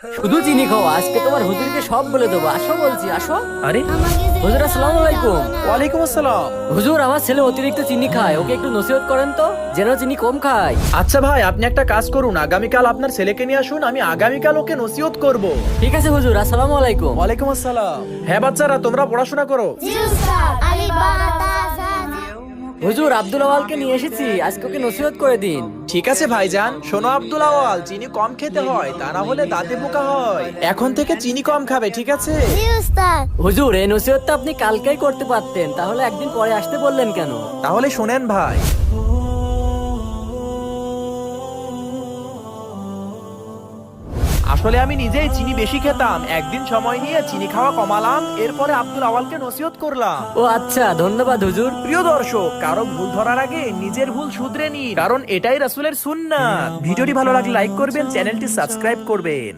শুধু চিনি খাও, আজকে তোমার হুজুরকে সব বলে দেবো। আসো বলছি, আসো। আরে হুজুর আসসালামু আলাইকুম। ওয়ালাইকুম আসসালাম। হুজুর, আমার ছেলে অতিরিক্ত চিনি খায়, ওকে একটু নসিহত করেন তো, যেন চিনি কম খায়। আচ্ছা ভাই, আপনি একটা কাজ করুন, আগামীকাল আপনার ছেলেকে নিয়ে আসুন, আমি আগামীকাল ওকে নসিহত করব। ঠিক আছে হুজুর, আসসালামু আলাইকুম। ওয়ালাইকুম আসসালাম। হ্যাঁ বাচ্চারা, তোমরা পড়াশোনা করো। জি উস্তাদ। আলিফ বা তা সা জি। হুজুর, আব্দুল আওয়ালকে নিয়ে এসেছি, আজকে ওকে নসিহত করে দিন। ঠিক আছে ভাইজান, শোনো আব্দুল আওয়াল, চিনি কম খেতে হয়, তা না হলে দাঁতে পোকা হয়। এখন থেকে চিনি কম খাবে, ঠিক আছে? জি উস্তাদ। হুজুর, এই নসিহতটা আপনি কালকেই করতে পারতেন, তাহলে একদিন পরে আসতে বললেন কেন? তাহলে শোনেন ভাই, আসলে আমি নিজেই চিনি বেশি খেতাম, একদিন সময় নিয়ে চিনি খাওয়া কমালাম, এরপরে আব্দুল আওয়ালকে নসিহত করলাম। ও আচ্ছা, ধন্যবাদ হুজুর। প্রিয় দর্শক, কারো ভুল ধরার আগে নিজের ভুল শুধরে নিন, কারণ এটাই রাসূলের সুন্নাত। ভিডিওটি ভালো লাগলে লাইক করবেন, চ্যানেলটি সাবস্ক্রাইব করবেন।